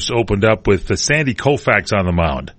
hoops opened up with Sandy Koufax on the mound.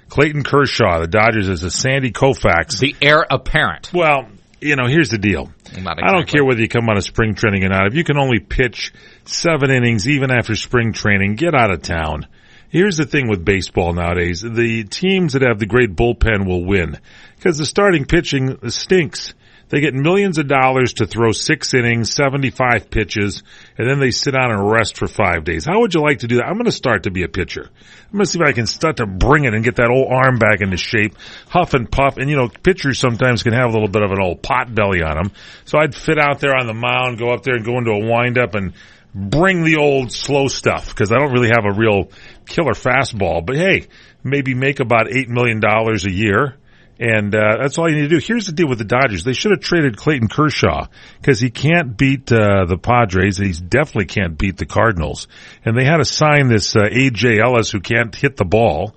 Clayton Kershaw, the Dodgers, is a Sandy Koufax. The heir apparent. Well, here's the deal. Exactly. I don't care whether you come out of spring training or not. If you can only pitch 7 innings even after spring training, get out of town. Here's the thing with baseball nowadays. The teams that have the great bullpen will win because the starting pitching stinks. They get millions of dollars to throw 6 innings, 75 pitches, and then they sit down and rest for 5 days. How would you like to do that? I'm going to start to be a pitcher. I'm going to see if I can start to bring it and get that old arm back into shape, huff and puff. And, pitchers sometimes can have a little bit of an old pot belly on them. So I'd fit out there on the mound, go up there and go into a windup and bring the old slow stuff because I don't really have a real killer fastball. But, hey, maybe make about $8 million a year. And that's all you need to do. Here's the deal with the Dodgers. They should have traded Clayton Kershaw because he can't beat the Padres. He definitely can't beat the Cardinals. And they had to sign this A.J. Ellis who can't hit the ball.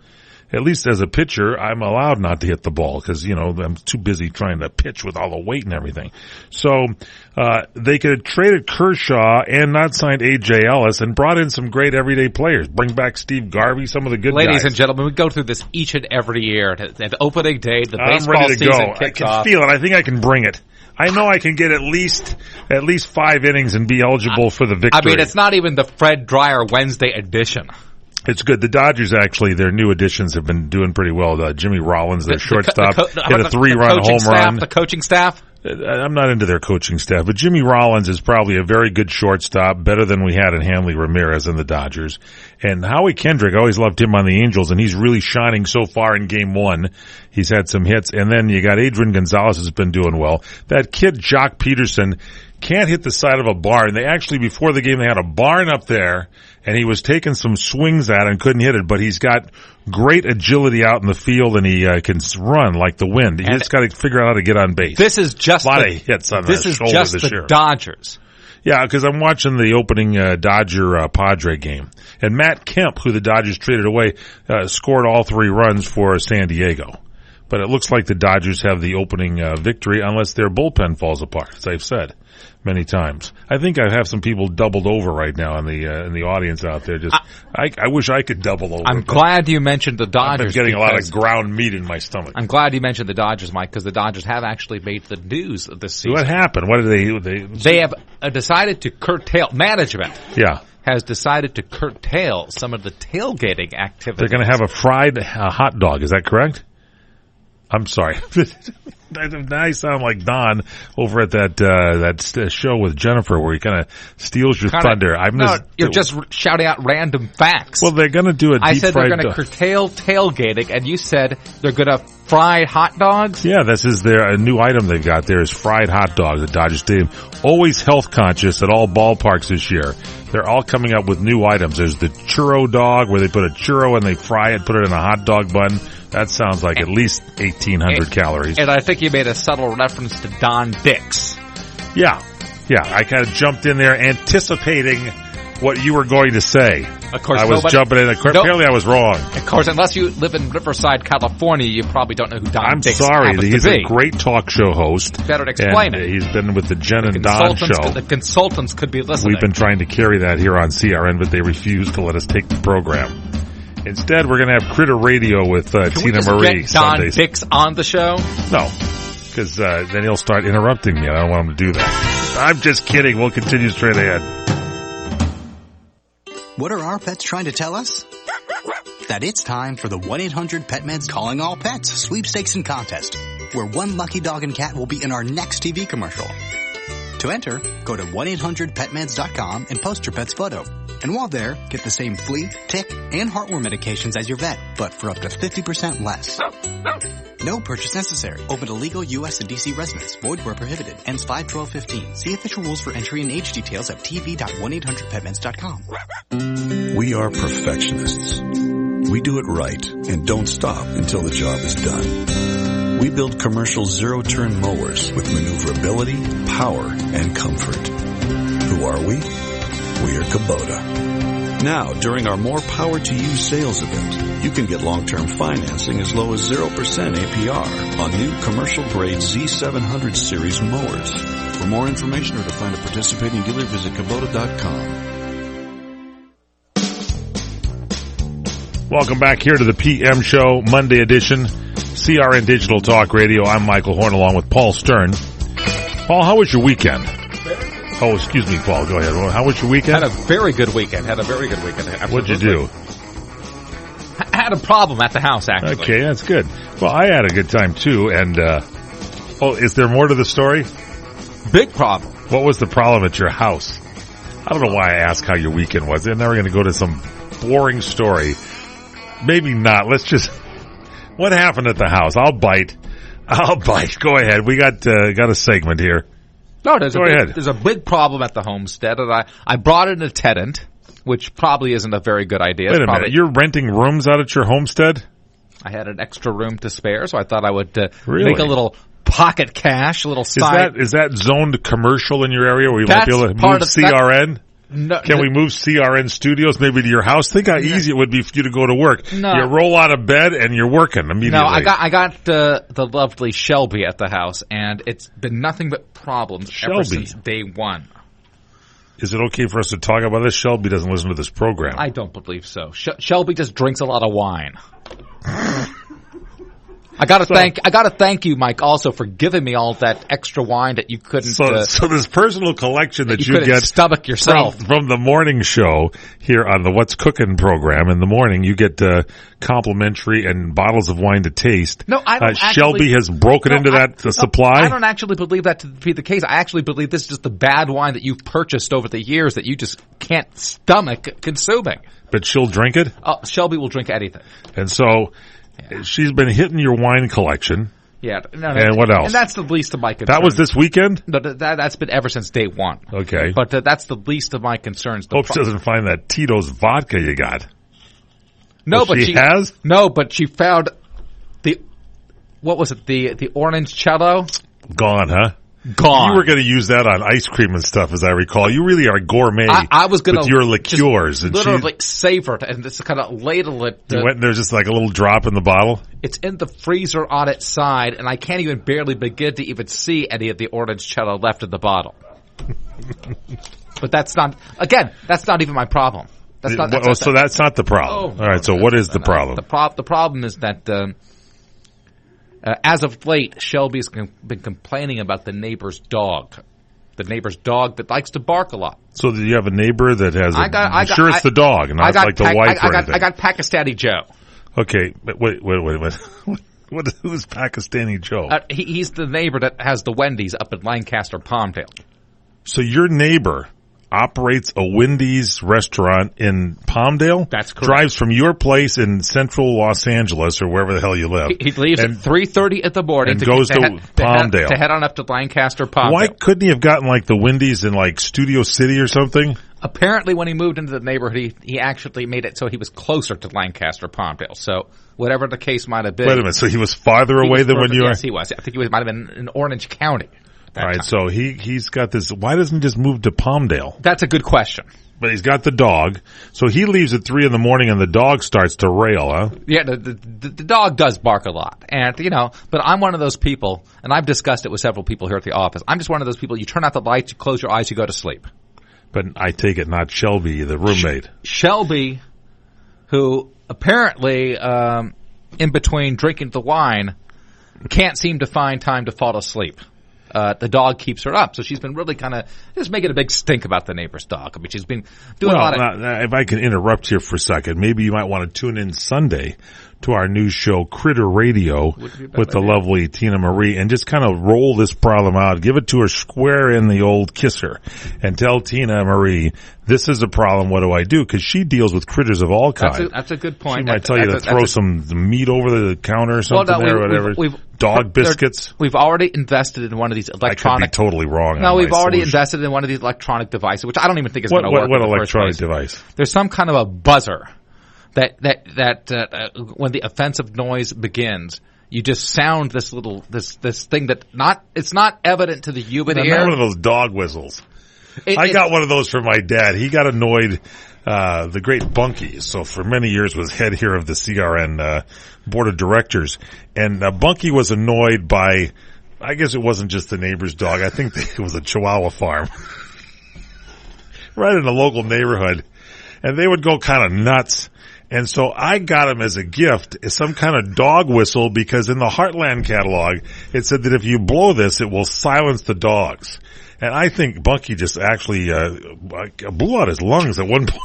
At least as a pitcher, I'm allowed not to hit the ball because, I'm too busy trying to pitch with all the weight and everything. So they could have traded Kershaw and not signed A.J. Ellis and brought in some great everyday players. Bring back Steve Garvey, some of the good guys. Ladies and gentlemen, we go through this each and every year. At the opening day, the baseball season kicks off. I can feel it. I think I can bring it. I know I can get at least 5 innings and be eligible for the victory. I mean, it's not even the Fred Dryer Wednesday edition. It's good. The Dodgers, actually, their new additions have been doing pretty well. Jimmy Rollins, their shortstop, hit a 3-run home run. The coaching staff? I'm not into their coaching staff, but Jimmy Rollins is probably a very good shortstop, better than we had in Hanley Ramirez in the Dodgers. And Howie Kendrick, I always loved him on the Angels, and he's really shining so far in Game 1. He's had some hits. And then you got Adrian Gonzalez has been doing well. That kid, Jock Peterson, can't hit the side of a barn. They actually, before the game, they had a barn up there, and he was taking some swings at it and couldn't hit it, but he's got great agility out in the field, and he can run like the wind. He just got to figure out how to get on base. This is just a lot of hits on the shoulder this year. The Dodgers. Yeah, because I'm watching the opening Dodger-Padre game. And Matt Kemp, who the Dodgers traded away, scored all 3 runs for San Diego. But it looks like the Dodgers have the opening victory unless their bullpen falls apart, as I've said many times. I think I have some people doubled over right now in the audience out there. I wish I could double over. I'm glad you mentioned the Dodgers. I've been getting a lot of ground meat in my stomach. I'm glad you mentioned the Dodgers, Mike, because the Dodgers have actually made the news this season. What happened? What did they have decided to curtail management. Yeah. Has decided to curtail some of the tailgating activities. They're going to have a fried hot dog. Is that correct? I'm sorry. Now I sound like Don over at that show with Jennifer where he kind of steals your thunder. You're just shouting out random facts. Well, they're going to do a deep fried. I said they're going to curtail tailgating, and you said they're going to fry hot dogs? Yeah, this is a new item they've got there is fried hot dogs at Dodger Stadium. Always health conscious at all ballparks this year. They're all coming up with new items. There's the churro dog where they put a churro and they fry it, put it in a hot dog bun. That sounds like at least 1,800 calories. And I think you made a subtle reference to Don Dix. Yeah. I kind of jumped in there anticipating what you were going to say. Of course, I was jumping in. Apparently I was wrong. Of course, unless you live in Riverside, California, you probably don't know who Don Dix is. I'm sorry. He's a great talk show host. Better explain it. He's been with the Jen and Don show. The consultants could be listening. We've been trying to carry that here on CRN, but they refuse to let us take the program. Instead, we're going to have Critter Radio with Tina Marie. Get Don Dix on the show? No, because then he'll start interrupting me. I don't want him to do that. I'm just kidding. We'll continue straight ahead. What are our pets trying to tell us? That it's time for the 1-800-PET-MEDS Calling All Pets sweepstakes and contest, where one lucky dog and cat will be in our next TV commercial. To enter, go to 1-800-PETMEDS.com and post your pet's photo. And while there, get the same flea, tick, and heartworm medications as your vet, but for up to 50% less. No purchase necessary. Open to legal U.S. and D.C. residents. Void where prohibited. Ends 5/12/15. See official rules for entry and age details at tv.1800petmeds.com. We are perfectionists. We do it right and don't stop until the job is done. We build commercial zero-turn mowers with maneuverability, power, and comfort. Who are we? We are Kubota. Now, during our More Power to You sales event, you can get long-term financing as low as 0% APR on new commercial-grade Z700 series mowers. For more information or to find a participating dealer, visit Kubota.com. Welcome back here to the PM Show, Monday edition, CRN Digital Talk Radio. I'm Michael Horn along with Paul Stern. Paul, how was your weekend? Oh, excuse me, Paul. Go ahead. How was your weekend? Had a very good weekend. Absolutely. What'd you do? I had a problem at the house, actually. Okay, that's good. Well, I had a good time, too. And, is there more to the story? Big problem. What was the problem at your house? I don't know why I asked how your weekend was. They're never going to go to some boring story. Maybe not. Let's just... What happened at the house? I'll bite. Go ahead. We got a segment here. No, there's a big problem at the homestead, and I brought in a tenant, which probably isn't a very good idea. Wait a minute. You're renting rooms out at your homestead? I had an extra room to spare, so I thought I would Really? make a little pocket cash, a little side. Is that zoned commercial in your area where you might be able to move CRN? No, Can we move CRN studios maybe to your house? Think how easy it would be for you to go to work. No. You roll out of bed and you're working immediately. No, I got the lovely Shelby at the house, and it's been nothing but problems ever since day one. Is it okay for us to talk about this? Shelby doesn't listen to this program. I don't believe so. Shelby just drinks a lot of wine. I gotta thank you, Mike, also for giving me all that extra wine that you couldn't. So this personal collection that you get stomach yourself from the morning show here on the What's Cooking program in the morning, you get complimentary and bottles of wine to taste. No, I don't. Shelby has broken into that supply. I don't actually believe that to be the case. I actually believe this is just the bad wine that you've purchased over the years that you just can't stomach consuming. But she'll drink it. Shelby will drink anything, and so. Yeah. She's been hitting your wine collection. Yeah. And what else? And that's the least of my concerns. That was this weekend? No, that's been ever since day one. Okay. But that's the least of my concerns. Hope she doesn't find that Tito's vodka you got. No, well, but she has? No, but she found what was it, the orange cello? Gone, huh? Gone. You were going to use that on ice cream and stuff, as I recall. You really are gourmet I was gonna with your liqueurs. And literally savor it and just kind of ladle it. You went and there's just like a little drop in the bottle? It's in the freezer on its side, and I can't even barely begin to even see any of the orange cello left in the bottle. But that's not even my problem. That's not the problem. All right, so what is the problem? The problem is that... as of late, Shelby's been complaining about the neighbor's dog. The neighbor's dog that likes to bark a lot. So do you have a neighbor that has I'm sure it's the dog, not like the wife or anything. I got Pakistani Joe. Okay, but wait. Who's Pakistani Joe? He's the neighbor that has the Wendy's up in Lancaster, Palmdale. So your neighbor operates a Wendy's restaurant in Palmdale? That's correct. Drives from your place in central Los Angeles or wherever the hell you live. He leaves at 3:30 in the morning and goes to Palmdale. To head on up to Lancaster, Palmdale. Why couldn't he have gotten like the Wendy's in like Studio City or something? Apparently when he moved into the neighborhood, he actually made it so he was closer to Lancaster, Palmdale. So whatever the case might have been. Wait a minute, so he was farther away than when you were? Yes, he was. I think he might have been in Orange County. All right, so he's got this. Why doesn't he just move to Palmdale? That's a good question. But he's got the dog, so he leaves at 3 a.m. and the dog starts to rail, huh? Yeah, the dog does bark a lot, and but I'm one of those people, and I've discussed it with several people here at the office. I'm just one of those people. You turn out the lights, you close your eyes, you go to sleep. But I take it not Shelby, the roommate. Shelby, who apparently in between drinking the wine, can't seem to find time to fall asleep. The dog keeps her up, so she's been really kind of just making a big stink about the neighbor's dog. I mean, she's been doing a lot of... If I can interrupt here for a second, maybe you might want to tune in Sunday to our new show, Critter Radio, with the lovely Tina Marie, and just kind of roll this problem out. Give it to her square in the old kisser, and tell Tina Marie, this is a problem, what do I do? Because she deals with critters of all kinds. That's a good point. She might tell you to throw some meat over the counter or something or whatever. Dog biscuits. We've already invested in one of these electronic... I could be totally wrong. No, we've already invested in one of these electronic devices, which I don't even think is going to work. What electronic device? There's some kind of a buzzer that when the offensive noise begins, you just sound this thing that it's not evident to the human ear. Not one of those dog whistles. I got one of those for my dad. He got annoyed. The great Bunky, so for many years was head here of the CRN board of directors, and Bunky was annoyed by, I guess it wasn't just the neighbor's dog. I think it was a Chihuahua farm, right in a local neighborhood, and they would go kind of nuts. And so I got him as a gift, as some kind of dog whistle, because in the Heartland catalog, it said that if you blow this, it will silence the dogs. And I think Bunky just actually blew out his lungs at one point.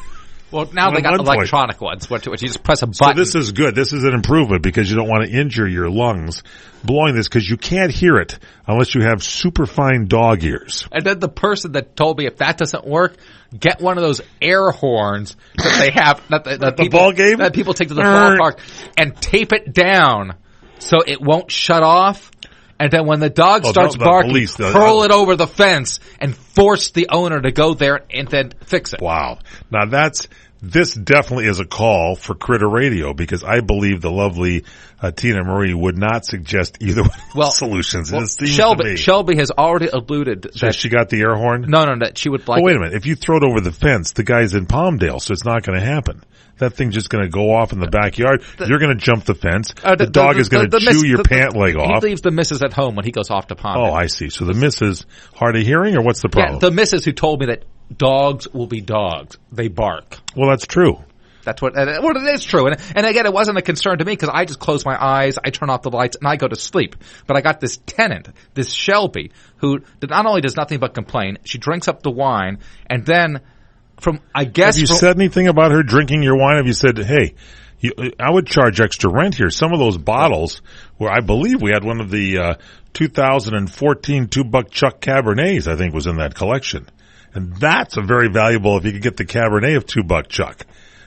Well, now they got electronic ones, which you just press a button. So this is good. This is an improvement because you don't want to injure your lungs blowing this, because you can't hear it unless you have super fine dog ears. And then the person that told me if that doesn't work, get one of those air horns that they have that people take to the ballpark and tape it down so it won't shut off. And then when the dog starts barking, hurl it over the fence and force the owner to go there and then fix it. Wow. Now this definitely is a call for Critter Radio, because I believe the lovely Tina Marie would not suggest either one of the solutions. Well, Shelby has already alluded that she got the air horn? No, that she would like. Oh, wait a minute. If you throw it over the fence, the guy's in Palmdale, so it's not going to happen. That thing's just going to go off in the backyard. You're going to jump the fence. The dog is going to chew your pant leg off. He leaves the missus at home when he goes off to Palmdale. Oh, I see. So the missus hard of hearing, or what's the problem? Yeah, the missus who told me that dogs will be dogs. They bark. Well, that's true. That's what it is true. And again, it wasn't a concern to me because I just close my eyes, I turn off the lights, and I go to sleep. But I got this tenant, this Shelby, who not only does nothing but complain, she drinks up the wine, and then have you said anything about her drinking your wine? Have you said, hey, I would charge extra rent here? Some of those bottles, where I believe we had one of the 2014 $2 Chuck Cabernets, I think was in that collection. And that's a very valuable, if you could get the Cabernet of $2 Chuck.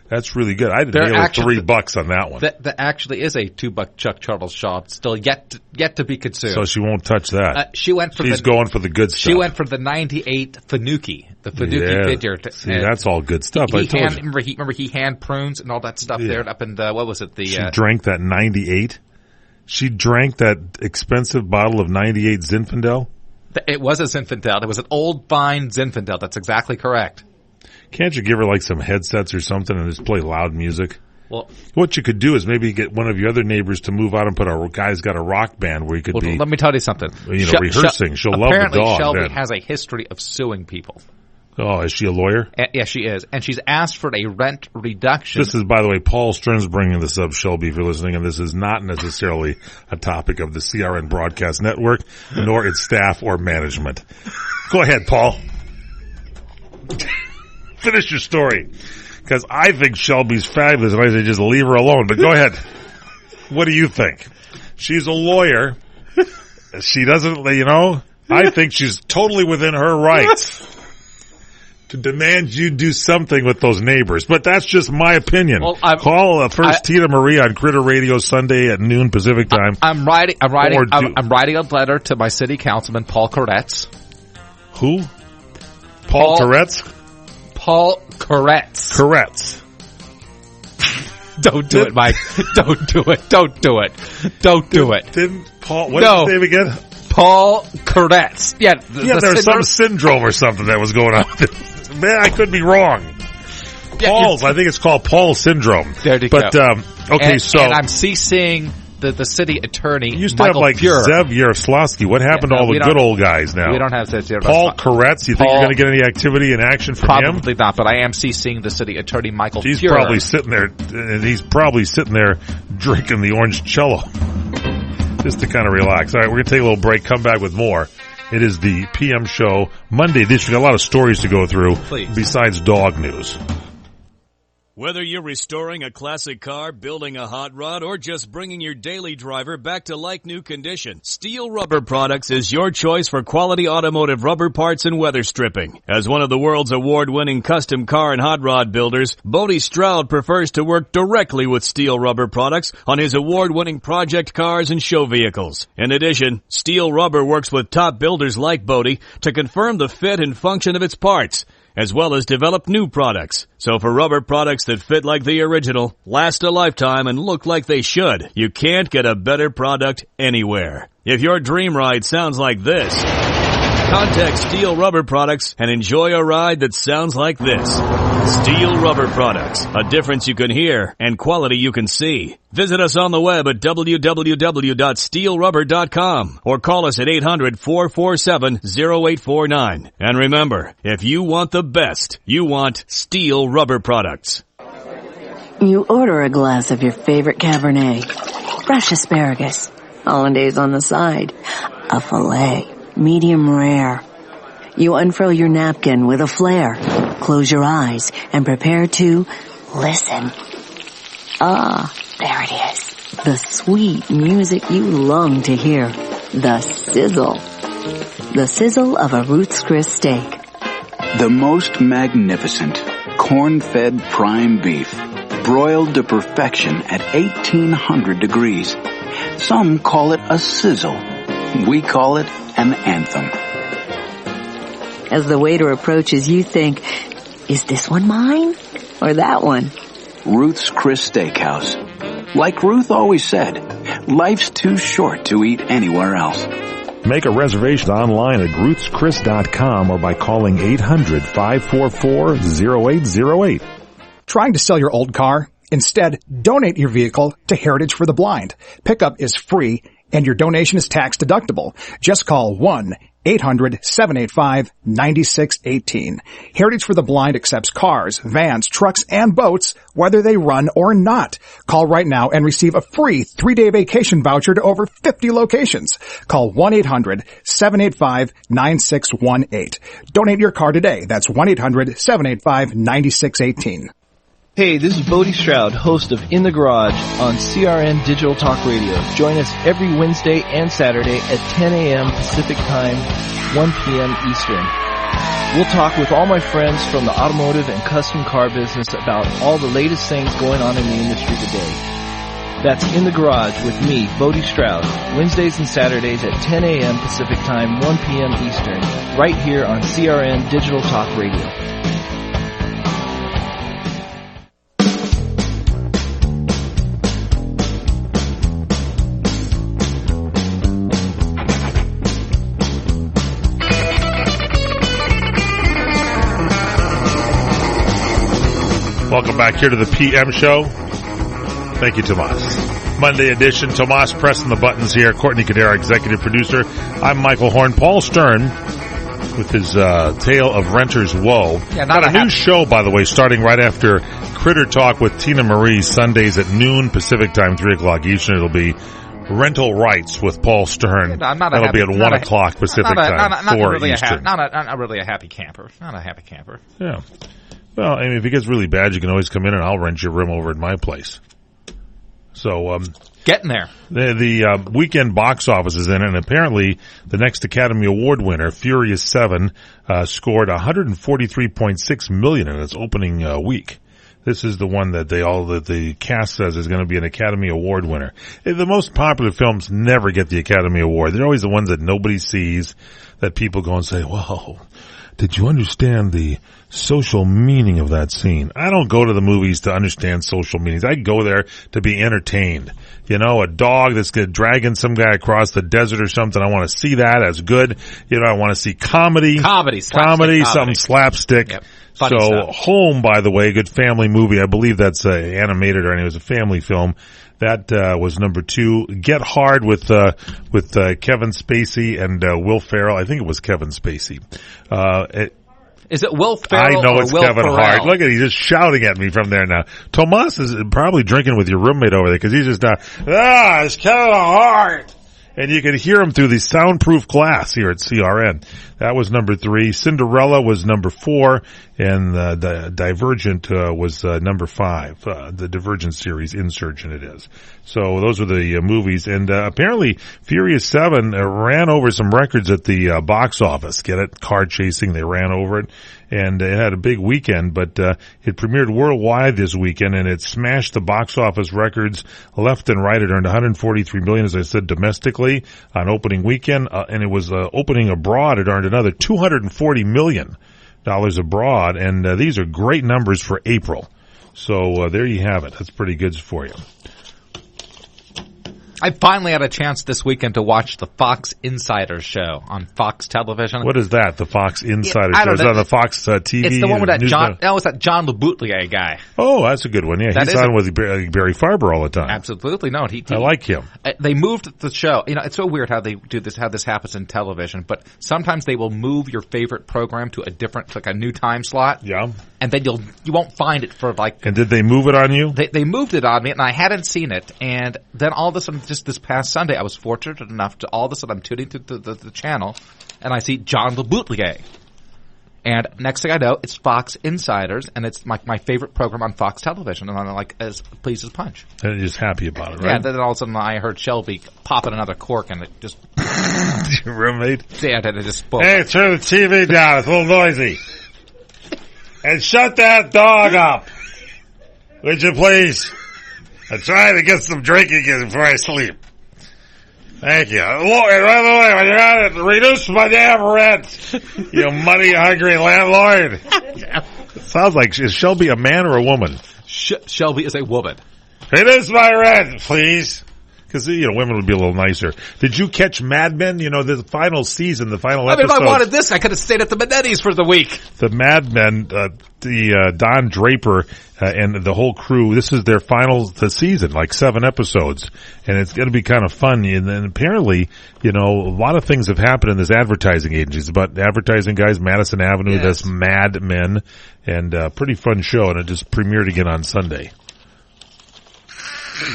That's really good. I didn't know $3 on that one. That actually is a $2 Chuck Charles Shaw, still yet to be consumed. So she won't touch that. She's going for the good stuff. She went for the 98 Finucci, the Finucci vineyard. See, that's all good stuff. Remember he hand prunes and all that stuff there up in the, what was it? She drank that 98. She drank that expensive bottle of 98 Zinfandel. It was a Zinfandel. It was an old fine Zinfandel. That's exactly correct. Can't you give her like some headsets or something and just play loud music? Well, what you could do is maybe get one of your other neighbors to move out and put a guy's got a rock band where you could be. Let me tell you something. Rehearsing. She'll love the dog. Apparently, Shelby has a history of suing people. Oh, is she a lawyer? Yeah, she is. And she's asked for a rent reduction. This is, by the way, Paul Stern's bringing this up, Shelby, if you're listening, and this is not necessarily a topic of the CRN Broadcast Network, nor its staff or management. Go ahead, Paul. Finish your story. Because I think Shelby's fabulous, and I say just leave her alone. But go ahead. What do you think? She's a lawyer. She doesn't, I think she's totally within her rights to demand you do something with those neighbors. But that's just my opinion. Well, call Tina Marie on Critter Radio Sunday at noon Pacific time. I'm writing a letter to my city councilman, Paul Koretz. Who? Paul Koretz? Paul Koretz. Koretz. Don't do it, Mike. Don't do it. Don't do it. Don't do it. Didn't Paul, what's his name again? Paul Koretz. Yeah, there's some syndrome or something that was going on. Man, I could be wrong. Paul's, I think it's called Paul syndrome. There you go. Okay, and I'm CCing the city attorney. You used to have like Zev Yaroslavsky. What happened to all the good old guys now? We don't have Zev Yaroslavsky. Paul Koretz, you think you're going to get any activity and action from him? Probably not, but I am CCing the city attorney, Michael Fuhrer. He's probably sitting there drinking the orange cello. Just to kind of relax. All right, we're going to take a little break, come back with more. It is the PM show Monday. This week, a lot of stories to go through besides dog news. Whether you're restoring a classic car, building a hot rod, or just bringing your daily driver back to like-new condition, Steel Rubber Products is your choice for quality automotive rubber parts and weather stripping. As one of the world's award-winning custom car and hot rod builders, Bodie Stroud prefers to work directly with Steel Rubber Products on his award-winning project cars and show vehicles. In addition, Steel Rubber works with top builders like Bodie to confirm the fit and function of its parts, as well as develop new products. So for rubber products that fit like the original, last a lifetime, and look like they should, you can't get a better product anywhere. If your dream ride sounds like this, contact Steel Rubber Products and enjoy a ride that sounds like this. Steel Rubber Products, a difference you can hear and quality you can see. Visit us on the web at www.steelrubber.com or call us at 800-447-0849. And remember, if you want the best, you want Steel Rubber Products. You order a glass of your favorite Cabernet, fresh asparagus, hollandaise on the side, a filet, medium rare. You unfurl your napkin with a flair, close your eyes, and prepare to listen. Ah, there it is. The sweet music you long to hear. The sizzle. The sizzle of a Ruth's Chris steak. The most magnificent corn-fed prime beef, broiled to perfection at 1800 degrees. Some call it a sizzle. We call it an anthem. As the waiter approaches, you think, is this one mine or that one? Ruth's Chris Steakhouse. Like Ruth always said, life's too short to eat anywhere else. Make a reservation online at ruthschris.com or by calling 800-544-0808. Trying to sell your old car? Instead, donate your vehicle to Heritage for the Blind. Pickup is free and your donation is tax deductible. Just call 1-800-785-9618. Heritage for the Blind accepts cars, vans, trucks, and boats, whether they run or not. Call right now and receive a free 3-day vacation voucher to over 50 locations. Call 1-800-785-9618. Donate your car today. That's 1-800-785-9618. Hey, this is Bodie Stroud, host of In the Garage on CRN Digital Talk Radio. Join us every Wednesday and Saturday at 10 a.m. Pacific Time, 1 p.m. Eastern. We'll talk with all my friends from the automotive and custom car business about all the latest things going on in the industry today. That's In the Garage with me, Bodie Stroud, Wednesdays and Saturdays at 10 a.m. Pacific Time, 1 p.m. Eastern, right here on CRN Digital Talk Radio. Welcome back here to the PM show. Thank you, Tomas. Monday edition. Tomas pressing the buttons here. Courtney Cadera, executive producer. I'm Michael Horn. Paul Stern with his tale of renter's woe. Yeah, got a new show, by the way, starting right after Critter Talk with Tina Marie, Sundays at noon Pacific Time, 3 o'clock Eastern. It'll be Rental Rights with Paul Stern. That'll be at 1 o'clock Pacific Time, 4 Eastern. Not really a happy camper. Not a happy camper. Yeah. Well, I mean, if it gets really bad, you can always come in and I'll rent your room over at my place. So, getting there. The weekend box office is in, and apparently the next Academy Award winner, Furious 7, scored $143.6 million in its opening week. This is the one that the cast says is going to be an Academy Award winner. The most popular films never get the Academy Award. They're always the ones that nobody sees, that people go and say, "Whoa, did you understand the social meaning of that scene?" I don't go to the movies to understand social meanings. I go there to be entertained. You know, a dog that's dragging some guy across the desert or something. I want to see that. That's good. You know, I want to see comedy, something slapstick. Yep. So stuff. Home, by the way, good family movie. I believe that's animated, or it was a family film. That was number 2. Get Hard with Kevin Spacey and Will Ferrell. I think it was Kevin Spacey. Is it Will Ferrell? I know or it's Will Kevin Ferrell? Hart. Look at he's just shouting at me from there now. Tomas is probably drinking with your roommate over there because he's just it's Kevin Hart. And you can hear him through the soundproof glass here at CRN. That was number 3. Cinderella was number 4, and the Divergent was number 5. The Divergent series, Insurgent it is. So those were the movies, and apparently Furious 7 ran over some records at the box office. Get it? Car chasing, they ran over it. And it had a big weekend, but it premiered worldwide this weekend, and it smashed the box office records left and right. It earned $143 million, as I said, domestically on opening weekend, and it was opening abroad. It earned another $240 million abroad, and these are great numbers for April. So there you have it. That's pretty good for you. I finally had a chance this weekend to watch the Fox Insider Show on Fox Television. What is that? The Fox Insider Show? Is that on the Fox TV? It's the one with that John. That was that John LeBoutelier guy. Oh, that's a good one. Yeah, he's on with Barry Farber all the time. Absolutely, no. I like him. They moved the show. You know, it's so weird how they do this. How this happens in television, but sometimes they will move your favorite program to a new time slot. Yeah, and then you won't find it for like. And did they move it on you? They moved it on me, and I hadn't seen it. And then all of a sudden, just this past Sunday, I was fortunate enough to all of a sudden I'm tuning to the channel, and I see John LeBoutelier. And next thing I know, it's Fox Insiders, and it's my favorite program on Fox Television, and I'm like as pleased as punch. And you're just happy about it, right? Yeah. Then all of a sudden I heard Shelby popping another cork, and it just your roommate. Yeah, and it just spoke. Hey, turn the TV down. It's a little noisy. And shut that dog up, would you please? I'm trying to get some drinking in before I sleep. Thank you. By the way, when you're at it, reduce my damn rent, you money-hungry landlord. Sounds like, is Shelby a man or a woman? Shelby is a woman. Reduce my rent, please. Because, women would be a little nicer. Did you catch Mad Men? The final season, the final episode. If I wanted this, I could have stayed at the Manetti's for the week. The Mad Men, Don Draper and the whole crew, this is their final season, like 7 episodes. And it's going to be kind of fun. And then apparently, a lot of things have happened in this advertising agency. It's about advertising guys, Madison Avenue, yes. This Mad Men. And pretty fun show. And it just premiered again on Sunday.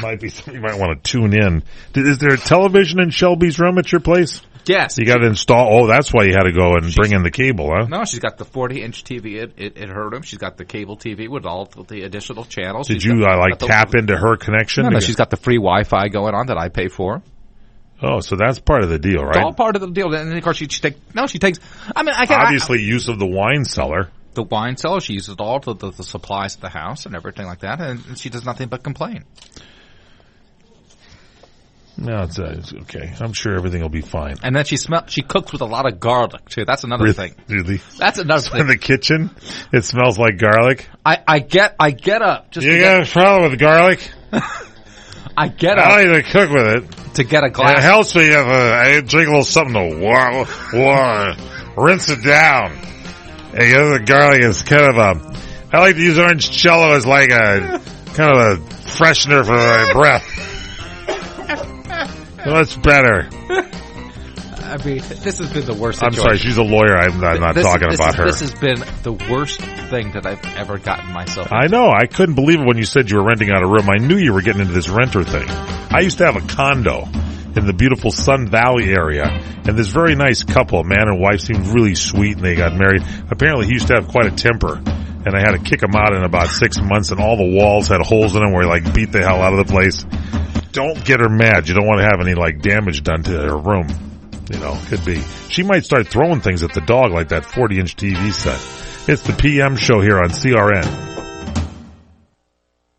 Might be something you might want to tune in. Is there a television in Shelby's room at your place? Yes. You got to install. Oh, that's why you had to go and bring in the cable, huh? No, she's got the 40-inch TV in her room. She's got the cable TV with all the additional channels. Did you tap into her connection? No, she's got the free Wi-Fi going on that I pay for. Oh, so that's part of the deal, right? It's all part of the deal. And of course, she takes. I mean, obviously use of the wine cellar. The wine cellar. She uses all the supplies of the house and everything like that, and she does nothing but complain. No, it's okay. I'm sure everything will be fine. And then she cooks with a lot of garlic too. That's another thing. Really? That's another thing. In the kitchen, it smells like garlic. I get up. You got a problem with garlic? I get up. I don't even cook with it. To get a glass. It helps me if I drink a little something to rinse it down. And the garlic is kind of I like to use orange jello as like a kind of a freshener for my breath. What's better? I mean, this has been the worst situation. I'm sorry, she's a lawyer. I'm not talking about her. This has been the worst thing that I've ever gotten myself into. I know. I couldn't believe it when you said you were renting out a room. I knew you were getting into this renter thing. I used to have a condo in the beautiful Sun Valley area, and this very nice couple, a man and wife, seemed really sweet, and they got married. Apparently, he used to have quite a temper, and I had to kick him out in about 6 months, and all the walls had holes in them where he beat the hell out of the place. Don't get her mad. You don't want to have any damage done to her room. Could be. She might start throwing things at the dog like that 40-inch TV set. It's the PM show here on CRN.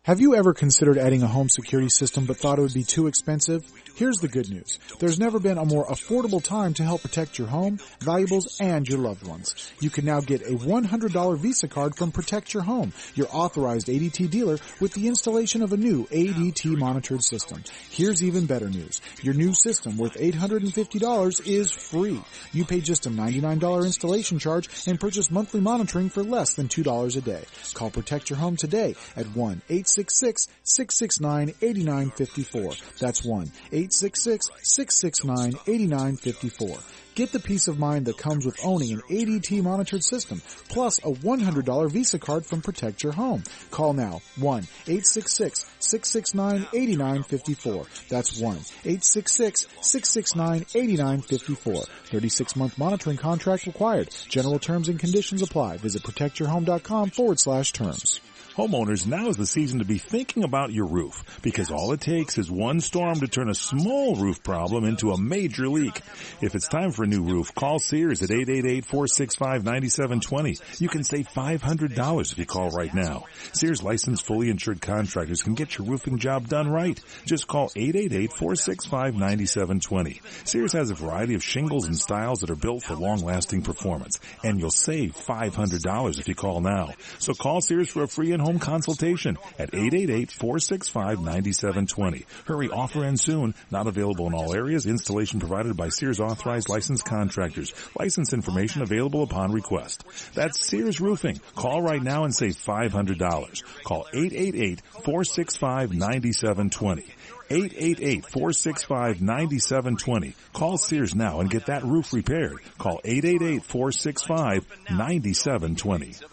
Have you ever considered adding a home security system but thought it would be too expensive? Here's the good news. There's never been a more affordable time to help protect your home, valuables, and your loved ones. You can now get a $100 Visa card from Protect Your Home, your authorized ADT dealer, with the installation of a new ADT monitored system. Here's even better news. Your new system, worth $850, is free. You pay just a $99 installation charge and purchase monthly monitoring for less than $2 a day. Call Protect Your Home today at 1-866-669-8954. That's 1-866-669-8954. Get the peace of mind that comes with owning an ADT monitored system, plus a $100 Visa card from Protect Your Home. Call now, 1-866-669-8954. That's 1-866-669-8954. 36-month monitoring contract required. General terms and conditions apply. Visit protectyourhome.com/terms. Homeowners, now is the season to be thinking about your roof, because all it takes is one storm to turn a small roof problem into a major leak. If it's time for a new roof, call Sears at 888-465-9720. You can save $500 if you call right now. Sears licensed, fully insured contractors can get your roofing job done right. Just call 888-465-9720. Sears has a variety of shingles and styles that are built for long-lasting performance, and you'll save $500 if you call now. So call Sears for a free in-home in-home consultation at 888-465-9720. Hurry, offer ends soon. Not available in all areas. Installation provided by Sears Authorized Licensed Contractors. License information available upon request. That's Sears Roofing. Call right now and save $500. Call 888-465-9720. 888-465-9720. Call Sears now and get that roof repaired. Call 888-465-9720.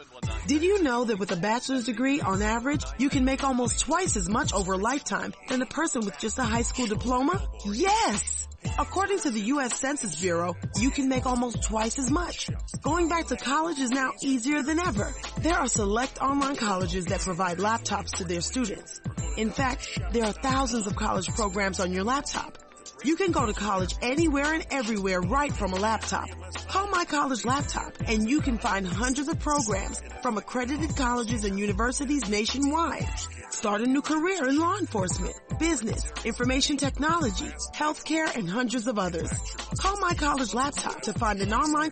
Did you know that with a bachelor's degree, on average, you can make almost twice as much over a lifetime than a person with just a high school diploma? Yes! According to the U.S. Census Bureau, you can make almost twice as much. Going back to college is now easier than ever. There are select online colleges that provide laptops to their students. In fact, there are thousands of college programs on your laptop. You can go to college anywhere and everywhere right from a laptop. Call My College Laptop and you can find hundreds of programs from accredited colleges and universities nationwide. Start a new career in law enforcement, business, information technology, healthcare, and hundreds of others. Call My College Laptop to find an online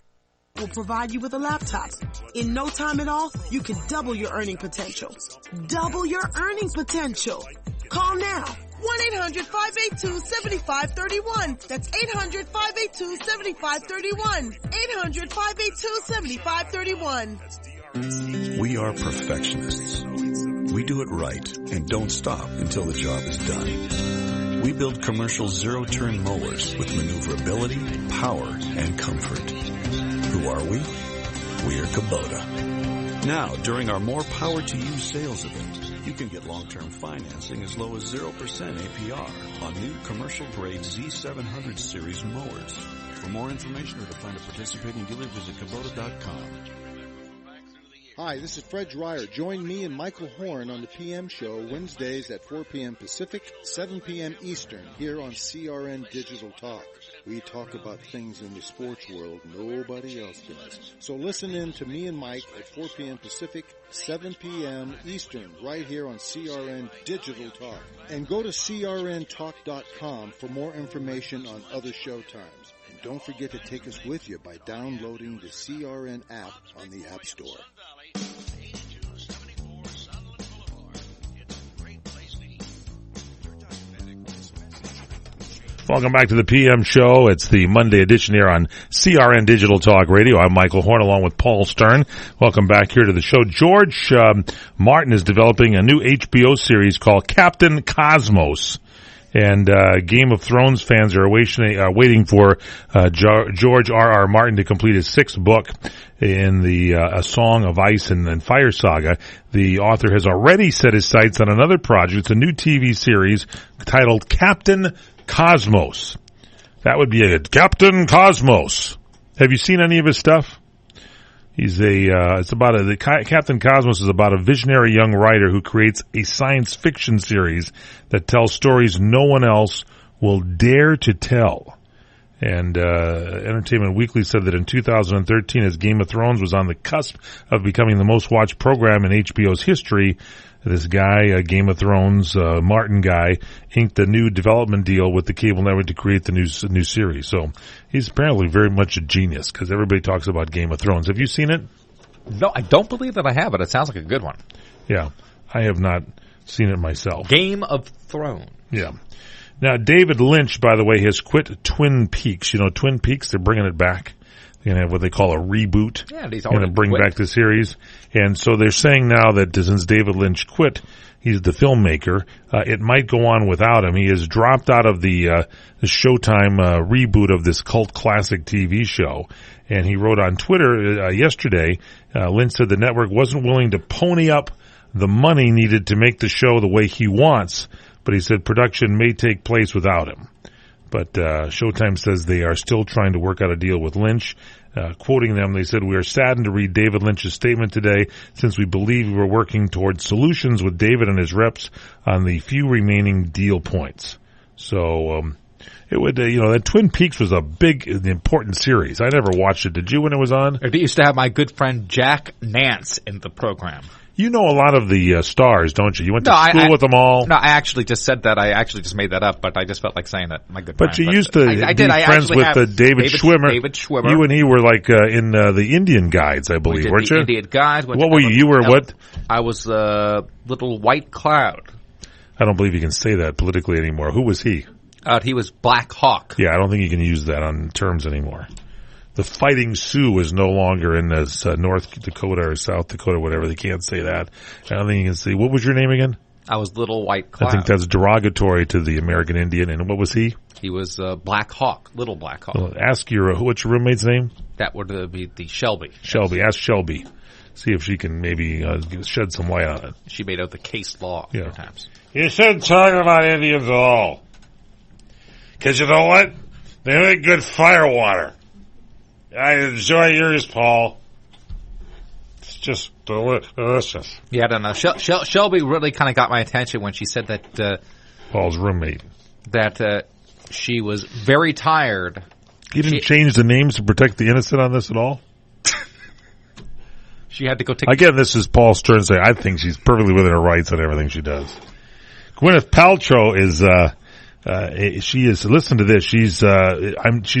will provide you with a laptop. In no time at all, you can double your earning potential. Double your earning potential. Call now. 1-800-582-7531. That's 800-582-7531. 800-582-7531. We are perfectionists. We do it right and don't stop until the job is done. We build commercial zero-turn mowers with maneuverability, power, and comfort. Who are we? We are Kubota. Now, during our More Power to You sales event, you can get long-term financing as low as 0% APR on new commercial-grade Z700 series mowers. For more information or to find a participating dealer, visit Kubota.com. Hi, this is Fred Dreyer. Join me and Michael Horn on the PM show Wednesdays at 4 p.m. Pacific, 7 p.m. Eastern, here on CRN Digital Talk. We talk about things in the sports world nobody else does. So listen in to me and Mike at 4 p.m. Pacific, 7 p.m. Eastern, right here on CRN Digital Talk. And go to crntalk.com for more information on other show times. And don't forget to take us with you by downloading the CRN app on the App Store. Welcome back to the PM show. It's the Monday edition here on CRN Digital Talk Radio. I'm Michael Horn along with Paul Stern. Welcome back here to the show. George Martin is developing a new HBO series called Captain Cosmos. And Game of Thrones fans are waiting for George R.R. Martin to complete his sixth book in the A Song of Ice and Fire saga. The author has already set his sights on another project. It's a new TV series titled Captain Cosmos. That would be it. Captain Cosmos. Have you seen any of his stuff? Captain Cosmos is about a visionary young writer who creates a science fiction series that tells stories no one else will dare to tell. And Entertainment Weekly said that in 2013, as Game of Thrones was on the cusp of becoming the most watched program in HBO's history, this guy, Game of Thrones, Martin guy, inked a new development deal with the cable network to create the new series. So he's apparently very much a genius because everybody talks about Game of Thrones. Have you seen it? No, I don't believe that I have, but it sounds like a good one. Yeah, I have not seen it myself. Game of Thrones. Yeah. Now, David Lynch, by the way, has quit Twin Peaks. You know, Twin Peaks, they're bringing it back. They're going to have what they call a reboot. Yeah, and he's going to bring back the series. And so they're saying now that since David Lynch quit, he's the filmmaker, it might go on without him. He has dropped out of the Showtime reboot of this cult classic TV show. And he wrote on Twitter yesterday, Lynch said the network wasn't willing to pony up the money needed to make the show the way he wants, but he said production may take place without him. But Showtime says they are still trying to work out a deal with Lynch. Quoting them, they said, "We are saddened to read David Lynch's statement today since we believe we were working towards solutions with David and his reps on the few remaining deal points." So it would, that Twin Peaks was a big, important series. I never watched it. Did you when it was on? It used to have my good friend Jack Nance in the program. You know a lot of the stars, don't you? You went to school with them all. No, I actually just said that. I actually just made that up, but I just felt like saying that. My good But friend. you used to be friends with David Schwimmer. David Schwimmer. You and he were like in the Indian Guides, I believe, weren't you? Indian Guides. What were you? You were what? I was Little White Cloud. I don't believe you can say that politically anymore. Who was he? He was Black Hawk. Yeah, I don't think you can use that on terms anymore. The Fighting Sioux is no longer in North Dakota or South Dakota, whatever. They can't say that. I don't think you can say. What was your name again? I was Little White Cloud. I think that's derogatory to the American Indian. And what was he? He was Black Hawk, Little Black Hawk. Well, ask what's your roommate's name? That would be the Shelby. Shelby. Ask Shelby. See if she can maybe shed some light on it. She made out the case law a few times. You shouldn't talk about Indians at all. Because you know what? They make good firewater. I enjoy yours, Paul. It's just delicious. Yeah, I don't know. Shelby really kind of got my attention when she said that Paul's roommate. That she was very tired. You didn't change the names to protect the innocent on this at all? She had to go take... Again, this is Paul Stern saying, I think she's perfectly within her rights on everything she does. Gwyneth Paltrow is... she is, listen to this, she's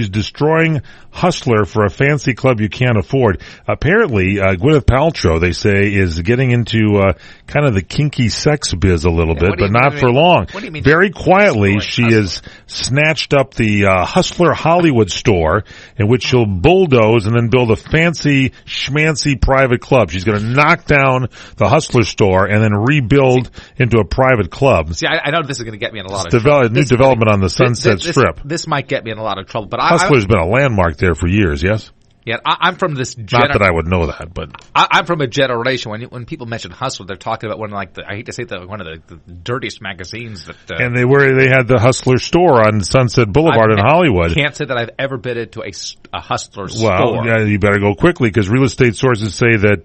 destroying Hustler for a fancy club you can't afford. Apparently, Gwyneth Paltrow, they say, is getting into, kind of the kinky sex biz a little bit, but not for long. What do you mean? Very quietly, she has snatched up the, Hustler Hollywood store, in which she'll bulldoze and then build a fancy, schmancy private club. She's gonna knock down the Hustler store and then rebuild into a private club. See, I know this is gonna get me in a lot of trouble. Development on the Sunset Strip. This might get me in a lot of trouble, but Hustler's been a landmark there for years, yes? Yeah, I'm from this... Not that I would know that, but... I'm from a generation, when people mention Hustler, they're talking about one of I hate to say one of the dirtiest magazines that... and they had the Hustler store on Sunset Boulevard in Hollywood. I can't say that I've ever been into a Hustler store. Well, yeah, you better go quickly, because real estate sources say that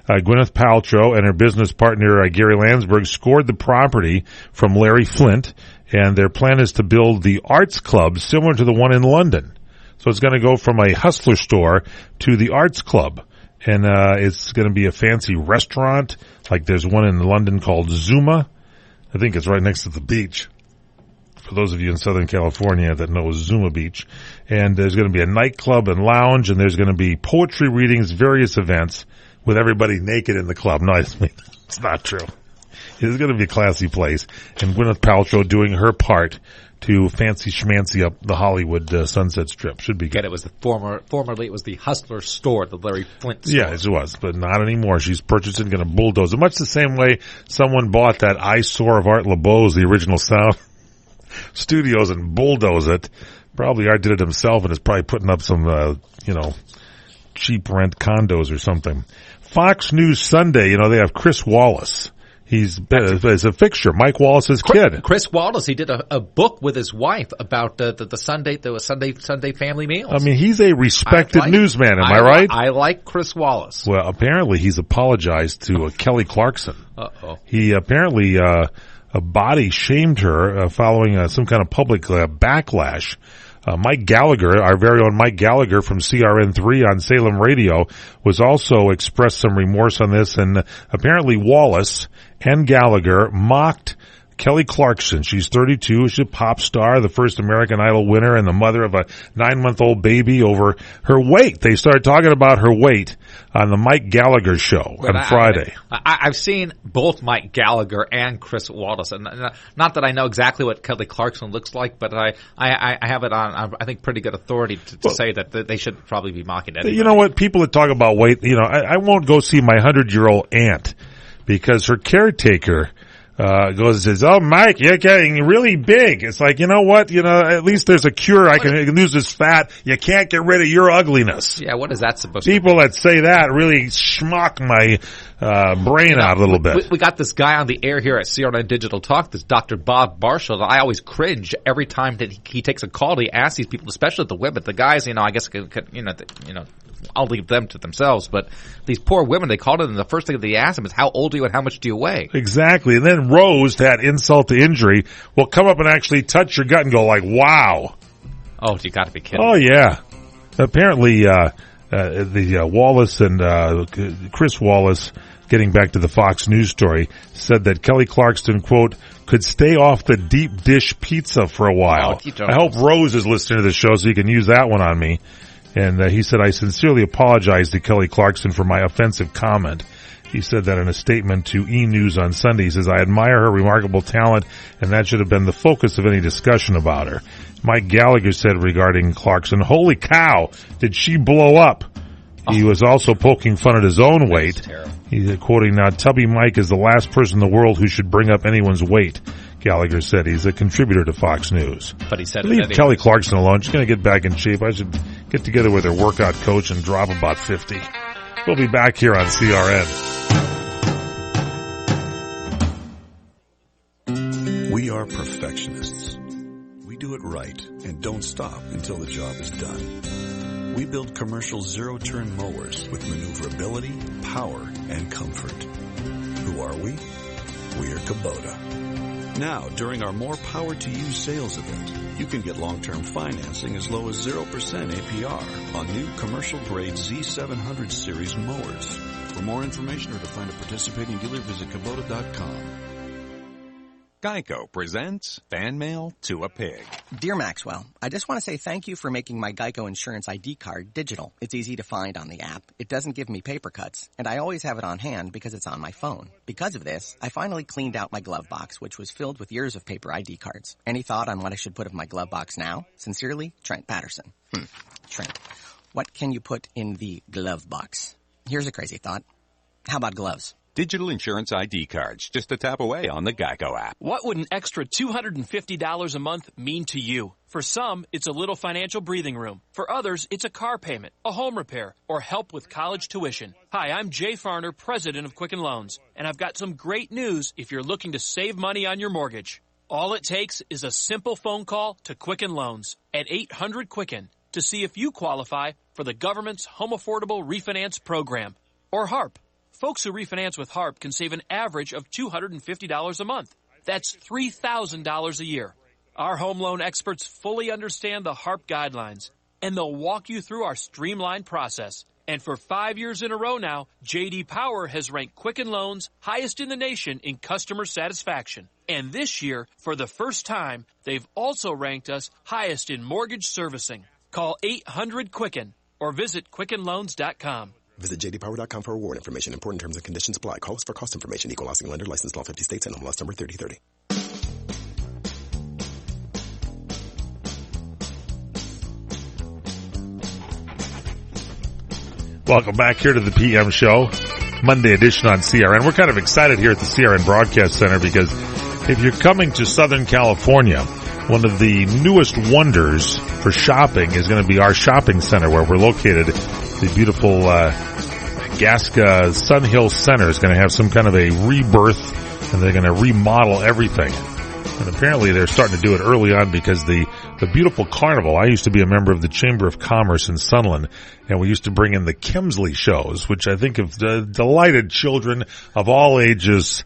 Gwyneth Paltrow and her business partner, Gary Landsberg, scored the property from Larry Flint, and their plan is to build the Arts Club similar to the one in London. So it's going to go from a Hustler store to the Arts Club. And it's going to be a fancy restaurant, like there's one in London called Zuma. I think it's right next to the beach, for those of you in Southern California that know Zuma Beach. And there's going to be a nightclub and lounge, and there's going to be poetry readings, various events, with everybody naked in the club. No, it's not true. It's going to be a classy place, and Gwyneth Paltrow doing her part to fancy schmancy up the Hollywood Sunset Strip. Should be good. Again, it was formerly it was the Hustler store, the Larry Flint store. Yeah, it was, but not anymore. She's purchasing, going to bulldoze it, much the same way someone bought that eyesore of Art LeBeau's, the original Sound Studios, and bulldoze it. Probably Art did it himself and is probably putting up some, cheap rent condos or something. Fox News Sunday, they have Chris Wallace. He's a fixture. Mike Wallace's kid. Chris Wallace. He did a book with his wife about the Sunday family meals. I mean, he's a respected newsman. Am I right? I like Chris Wallace. Well, apparently he's apologized to Kelly Clarkson. Uh-oh. He apparently body shamed her following some kind of public backlash. Mike Gallagher, our very own Mike Gallagher from CRN3 on Salem Radio, was also expressed some remorse on this, and apparently Wallace and Gallagher mocked Kelly Clarkson. She's 32. She's a pop star, the first American Idol winner, and the mother of a 9-month-old baby over her weight. They started talking about her weight on the Mike Gallagher show on Friday. I've seen both Mike Gallagher and Chris Wallace, and not that I know exactly what Kelly Clarkson looks like, but I have it on, I think, pretty good authority to say that they should probably be mocking it. You know what? People that talk about weight, I won't go see my 100-year-old aunt because her caretaker goes and says, "Oh, Mike, you're getting really big." It's like, you know what? At least there's a cure. I can lose this fat. You can't get rid of your ugliness. Yeah, what is that supposed to People that say that really schmuck my brain out a little bit. We got this guy on the air here at CRN Digital Talk, this Dr. Bob Marshall. I always cringe every time that he takes a call. He asks these people, especially the women, the guys, I guess, I'll leave them to themselves, but these poor women, they called in, and the first thing that they asked them is, how old are you and how much do you weigh? Exactly. And then Rose, that insult to injury, will come up and actually touch your gut and go like, wow. Oh, you got to be kidding. Oh, yeah. Apparently, the Wallace and Chris Wallace getting back to the Fox News story, said that Kelly Clarkson, quote, could stay off the deep dish pizza for a while. I hope Rose is listening to the show so he can use that one on me. And he said, I sincerely apologize to Kelly Clarkson for my offensive comment. He said that in a statement to E! News on Sunday. He says, I admire her remarkable talent, and that should have been the focus of any discussion about her. Mike Gallagher said regarding Clarkson, holy cow, did she blow up? He was also poking fun at his own weight. He's quoting, now, Tubby Mike is the last person in the world who should bring up anyone's weight. Gallagher said he's a contributor to Fox News. But he said leave Kelly Clarkson alone. She's going to get back in shape. I should get together with her workout coach and drop about 50. We'll be back here on CRN. We are perfectionists. We do it right and don't stop until the job is done. We build commercial zero-turn mowers with maneuverability, power, and comfort. Who are we? We are Kubota. Now, during our More Power to You sales event, you can get long-term financing as low as 0% APR on new commercial-grade Z700 series mowers. For more information or to find a participating dealer, visit Kubota.com. Geico presents Fan Mail to a Pig. Dear Maxwell, I just want to say thank you for making my Geico Insurance ID card digital. It's easy to find on the app. It doesn't give me paper cuts, and I always have it on hand because it's on my phone. Because of this, I finally cleaned out my glove box, which was filled with years of paper ID cards. Any thought on what I should put in my glove box now? Sincerely, Trent Patterson. Trent, what can you put in the glove box? Here's a crazy thought. How about gloves? Digital insurance ID cards, just a tap away on the Geico app. What would an extra $250 a month mean to you? For some, it's a little financial breathing room. For others, it's a car payment, a home repair, or help with college tuition. Hi, I'm Jay Farner, president of Quicken Loans, and I've got some great news if you're looking to save money on your mortgage. All it takes is a simple phone call to Quicken Loans at 800-QUICKEN to see if you qualify for the government's Home Affordable Refinance Program, or HARP. Folks who refinance with HARP can save an average of $250 a month. That's $3,000 a year. Our home loan experts fully understand the HARP guidelines, and they'll walk you through our streamlined process. And for 5 years in a row now, J.D. Power has ranked Quicken Loans highest in the nation in customer satisfaction. And this year, for the first time, they've also ranked us highest in mortgage servicing. Call 800-QUICKEN or visit QuickenLoans.com. Visit jdpower.com for award information. Important terms and conditions apply. Call us for cost information. Equal housing lender. Licensed in all 50 states and MLS number 3030. Welcome back here to the PM show, Monday edition on CRN. We're kind of excited here at the CRN Broadcast Center because if you're coming to Southern California, one of the newest wonders for shopping is going to be our shopping center where we're located. The beautiful Gasca Sun Hill Center is going to have some kind of a rebirth, and they're going to remodel everything. And apparently they're starting to do it early on because the beautiful carnival, I used to be a member of the Chamber of Commerce in Sunland, and we used to bring in the Kemsley shows, which I think have delighted children of all ages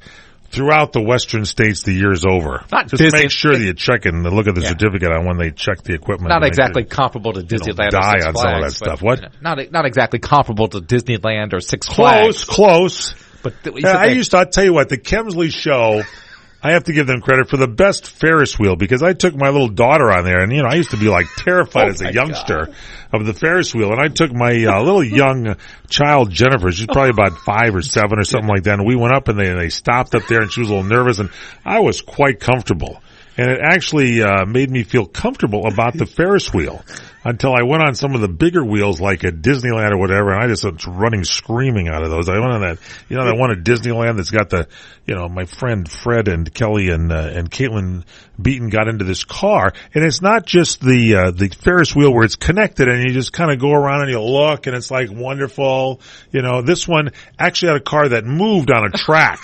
throughout the western states the year's over. Not just Disney. Make sure that you check it and look at the certificate on when they check the equipment. Not exactly comparable to Disneyland or die Six on Flags, some of that stuff. What? Not exactly comparable to Disneyland or Six Flags. Close. But I'll tell you what, the Kemsley show, I have to give them credit for the best Ferris wheel because I took my little daughter on there, and I used to be like terrified as a youngster of the Ferris wheel, and I took my little young child Jennifer, she's probably about 5 or 7 or something like that, and we went up and they stopped up there, and she was a little nervous, and I was quite comfortable. And it actually made me feel comfortable about the Ferris wheel until I went on some of the bigger wheels like at Disneyland or whatever, and I just was running screaming out of those. I went on that, that one at Disneyland that's got the, my friend Fred and Kelly and Caitlin Beaton got into this car, and it's not just the Ferris wheel where it's connected and you just kind of go around and you look and it's like wonderful. This one actually had a car that moved on a track.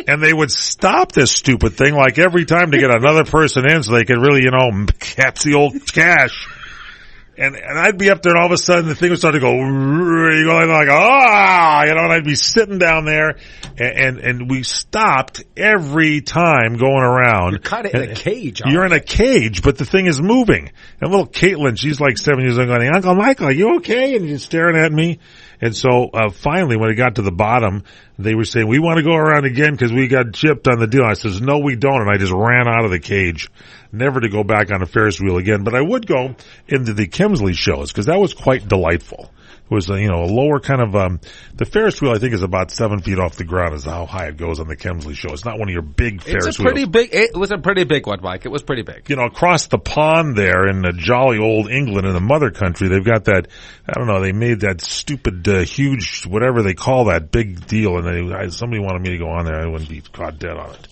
And they would stop this stupid thing like every time to get another person in so they could really, catch the old cash. And I'd be up there and all of a sudden the thing would start to go, you go like, and I'd be sitting down there and we stopped every time going around. You're kind of in a cage. You're in a cage, but the thing is moving. And little Caitlin, she's like 7 years old, going, Uncle Michael, are you okay? And she's staring at me. And so finally, when it got to the bottom, they were saying, we want to go around again because we got gypped on the deal. I says, no, we don't. And I just ran out of the cage, never to go back on a Ferris wheel again. But I would go into the Kemsley shows because that was quite delightful. It was, a lower kind of, the Ferris wheel I think is about 7 feet off the ground is how high it goes on the Kemsley show. It's not one of your big Ferris wheels. It was a pretty big one, Mike. It was pretty big. Across the pond there in the jolly old England in the mother country, they've got that, I don't know, they made that stupid, huge, whatever they call that big deal, and somebody wanted me to go on there. I wouldn't be caught dead on it.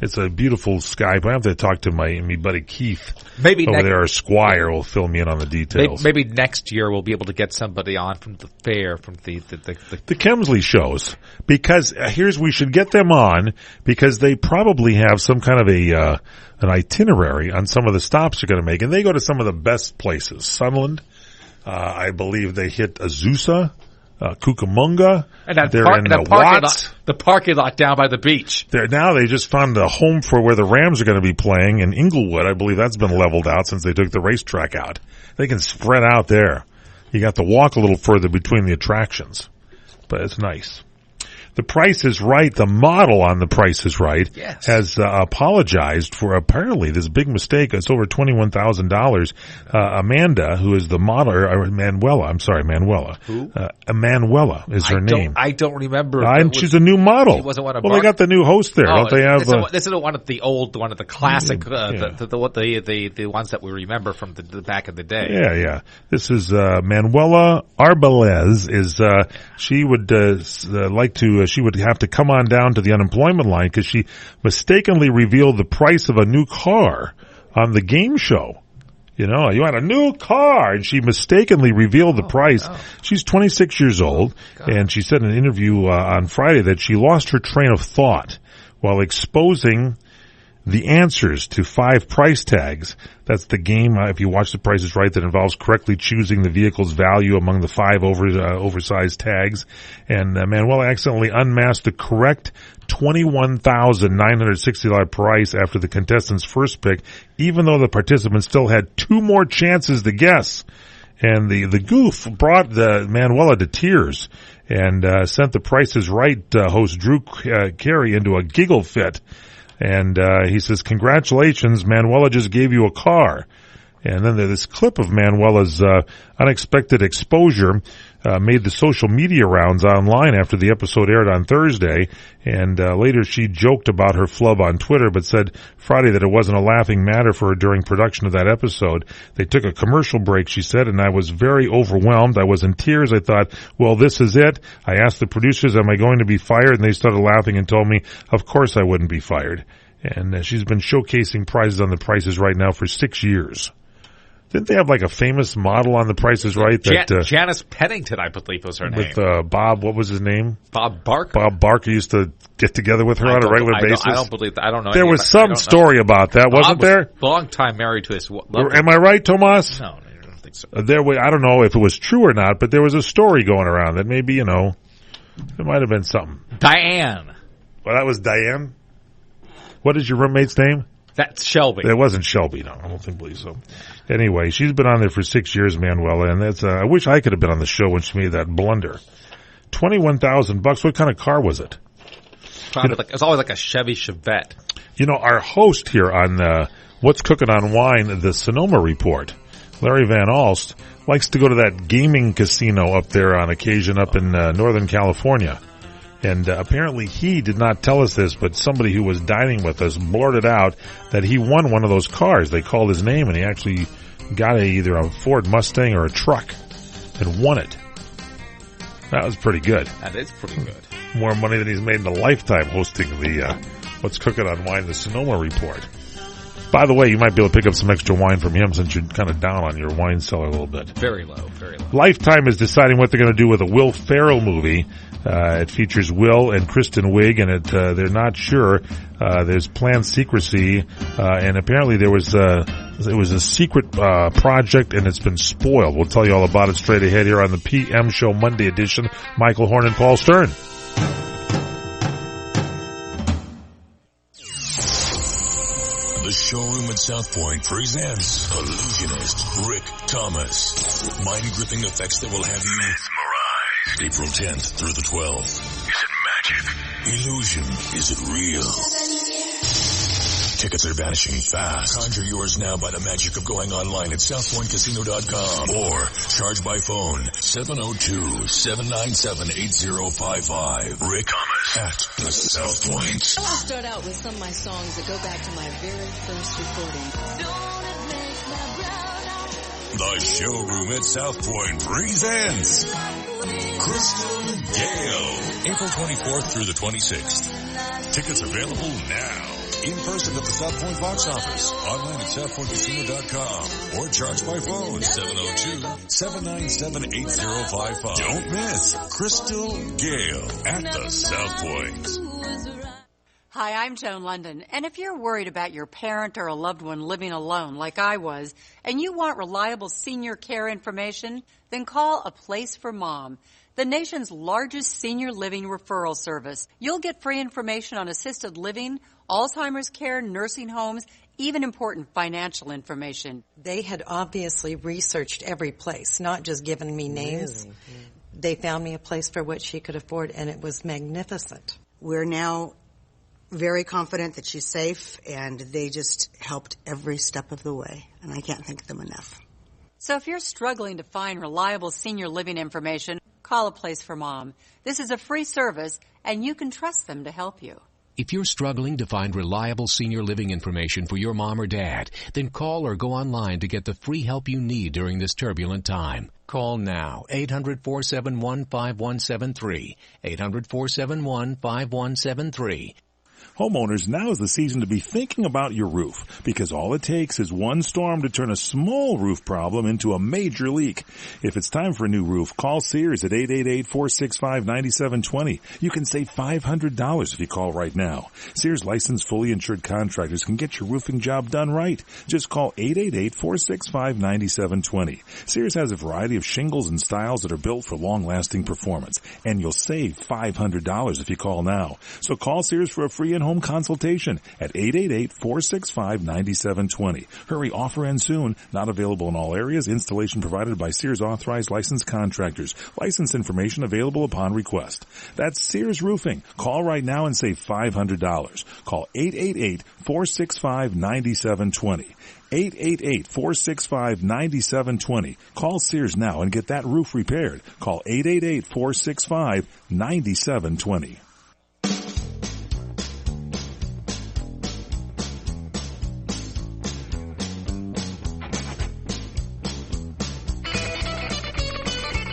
It's a beautiful sky. I have to talk to my buddy Keith over there, our squire, will fill me in on the details. Maybe next year we'll be able to get somebody on from the fair, from the Kemsley shows, because we should get them on because they probably have some kind of an itinerary on some of the stops they're going to make, and they go to some of the best places. Sunland, I believe they hit Azusa. Cucamonga, and that Watts. The parking lot down by the beach. They just found a home for where the Rams are going to be playing in Inglewood. I believe that's been leveled out since they took the racetrack out. They can spread out there. You got to walk a little further between the attractions, but it's nice. The Price is Right, the model on The Price is Right, has apologized for apparently this big mistake. It's over $21,000. Amanda, who is the model, Manuela. Who? Manuela is her name. I don't remember. She's a new model. She wasn't one of they got the new host there. Don't they have? This isn't one of the old, one of the classic, the ones that we remember from the back of the day. Yeah. This is Manuela Arbeles. She would like to. She would have to come on down to the unemployment line because she mistakenly revealed the price of a new car on the game show. You had a new car, and she mistakenly revealed the price. No. She's 26 years old, and she said in an interview on Friday that she lost her train of thought while exposing the answers to 5 price tags. That's the game, if you watch The Price is Right, that involves correctly choosing the vehicle's value among the 5 oversized tags. And Manuela accidentally unmasked the correct $21,960 price after the contestant's first pick, even though the participants still had 2 more chances to guess. And the goof brought Manuela to tears and sent The Price is Right host Drew Carey into a giggle fit. And he says, congratulations, Manuela just gave you a car. And then this clip of Manuela's unexpected exposure made the social media rounds online after the episode aired on Thursday. And later she joked about her flub on Twitter, but said Friday that it wasn't a laughing matter for her during production of that episode. They took a commercial break, she said, and I was very overwhelmed. I was in tears. I thought, well, this is it. I asked the producers, am I going to be fired? And they started laughing and told me, of course I wouldn't be fired. And she's been showcasing prizes on The Price is Right now for 6 years. Didn't they have like a famous model on The Price is Right? Janice Pennington, I believe, was her name. With Bob, what was his name? Bob Barker. Bob Barker used to get together with her on a regular basis. I don't believe that. I don't know. There was some story about that, wasn't there? Long time married to his. Am I right, Tomas? No, I don't think so. I don't know if it was true or not, but there was a story going around that maybe, there might have been something. Diane. Well, that was Diane? What is your roommate's name? That's Shelby. It wasn't Shelby, no. I don't believe so. Anyway, she's been on there for 6 years, Manuela, and that's, I wish I could have been on the show when she made that blunder. $21,000. What kind of car was it? Probably it's always like a Chevy Chevette. Our host here on What's Cooking on Wine, the Sonoma Report, Larry Van Alst, likes to go to that gaming casino up there on occasion up in Northern California. And apparently he did not tell us this, but somebody who was dining with us blurted out that he won one of those cars. They called his name, and he actually got either a Ford Mustang or a truck and won it. That was pretty good. That is pretty good. More money than he's made in a lifetime hosting the What's Cooking on Wine, the Sonoma Report. By the way, you might be able to pick up some extra wine from him since you're kind of down on your wine cellar a little bit. Very low, very low. Lifetime is deciding what they're going to do with a Will Ferrell movie. It features Will and Kristen Wiig, and they're not sure. There's planned secrecy, and apparently it was a secret project, and it's been spoiled. We'll tell you all about it straight ahead here on the PM Show Monday edition. Michael Horn and Paul Stern. The Showroom at South Point presents illusionist Rick Thomas. Mind-gripping effects that will have you mesmerized. April 10th through the 12th. Is it magic? Illusion? Is it real? Tickets are vanishing fast. Conjure yours now by the magic of going online at southpointcasino.com or charge by phone 702-797-8055. Rick Thomas at the South Point. I want to start out with some of my songs that go back to my very first recording. The Showroom at South Point presents Crystal Gale, April 24th through the 26th. Tickets available now. In person at the South Point box office, online at southpointcasino.com, or charge by phone 702-797-8055. Don't miss Crystal Gale at the South Point. Hi, I'm Joan London, and if you're worried about your parent or a loved one living alone like I was, and you want reliable senior care information, then call A Place for Mom, the nation's largest senior living referral service. You'll get free information on assisted living, Alzheimer's care, nursing homes, even important financial information. They had obviously researched every place, not just given me names. Really? They found me a place for what she could afford, and it was magnificent. We're now very confident that she's safe, and they just helped every step of the way, and I can't thank them enough. So if you're struggling to find reliable senior living information, call A Place for Mom. This is a free service, and you can trust them to help you. If you're struggling to find reliable senior living information for your mom or dad, then call or go online to get the free help you need during this turbulent time. Call now, 800-471-5173, 800-471-5173. Homeowners, now is the season to be thinking about your roof, because all it takes is one storm to turn a small roof problem into a major leak. If it's time for a new roof, call Sears at 888-465-9720. You can save $500 if you call right now. Sears licensed fully insured contractors can get your roofing job done right. Just call 888-465-9720. Sears has a variety of shingles and styles that are built for long-lasting performance, and you'll save $500 if you call now. So call Sears for a free in-home consultation at 888-465-9720. Hurry, offer ends soon. Not available in all areas. Installation provided by Sears authorized licensed contractors. License information available upon request. That's Sears Roofing. Call right now and save $500. Call 888-465-9720. 888-465-9720. Call Sears now and get that roof repaired. Call 888-465-9720.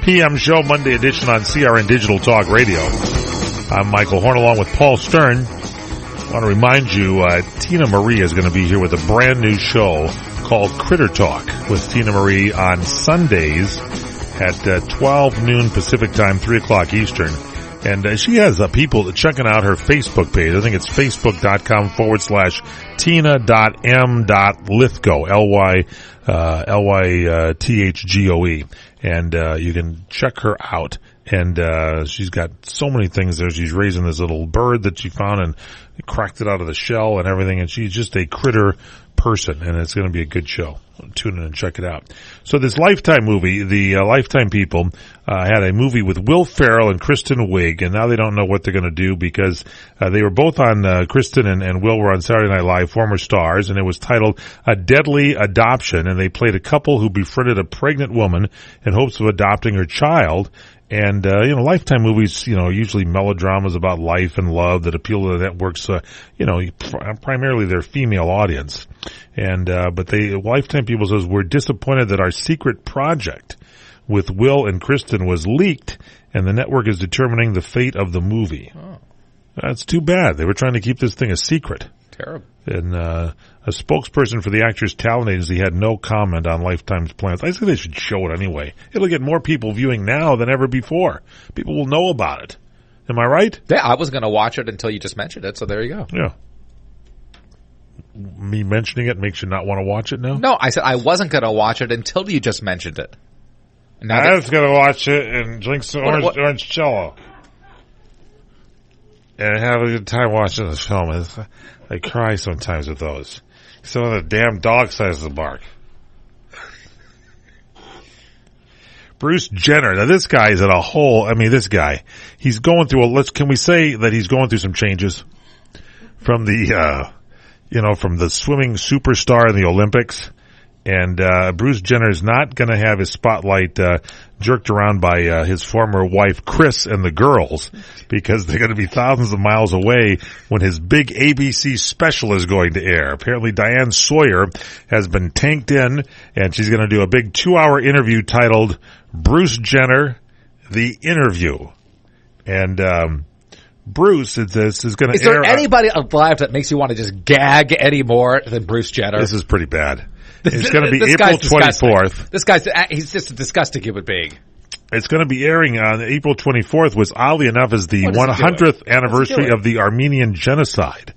PM show, Monday edition on CRN Digital Talk Radio. I'm Michael Horn along with Paul Stern. I want to remind you, Tina Marie is going to be here with a brand new show called Critter Talk with Tina Marie on Sundays at 12 noon Pacific time, 3 o'clock Eastern. And she has people checking out her Facebook page. I think it's facebook.com/tina.m.lithgoe, Lythgoe. And you can check her out. And she's got so many things there. She's raising this little bird that she found and cracked it out of the shell and everything. And she's just a critter person, and it's going to be a good show. Tune in and check it out. So this Lifetime movie, the Lifetime people had a movie with Will Ferrell and Kristen Wiig, and now they don't know what they're going to do because they were both on, Kristen and Will were on Saturday Night Live, former stars, and it was titled A Deadly Adoption, and they played a couple who befriended a pregnant woman in hopes of adopting her child. And, Lifetime movies, are usually melodramas about life and love that appeal to the networks, primarily their female audience. And, but Lifetime people says, we're disappointed that our secret project with Will and Kristen was leaked and the network is determining the fate of the movie. Oh. That's too bad. They were trying to keep this thing a secret. Terrible. And, a spokesperson for the Actors Talent Agency had no comment on Lifetime's plans. I say they should show it anyway. It'll get more people viewing now than ever before. People will know about it. Am I right? Yeah, I was going to watch it until you just mentioned it, so there you go. Yeah. Me mentioning it makes you not want to watch it now? No, I said I wasn't going to watch it until you just mentioned it. I was going to watch it and drink some orange Jello. And have a good time watching this film. I cry sometimes with those. Some of the damn dog sizes bark. Bruce Jenner. Now this guy is at a whole, this guy, he's going through can we say that he's going through some changes from the, from the swimming superstar in the Olympics. And Bruce Jenner is not going to have his spotlight jerked around by his former wife, Chris, and the girls, because they're going to be thousands of miles away when his big ABC special is going to air. Apparently, Diane Sawyer has been tanked in, and she's going to do a big 2-hour interview titled Bruce Jenner, The Interview. And Bruce, is going to air. Is there anybody alive that makes you want to just gag any more than Bruce Jenner? This is pretty bad. It's going to be April 24th. This guy's, he's just a disgusting human being. It's going to be airing on April 24th, which oddly enough is the 100th anniversary of the Armenian genocide.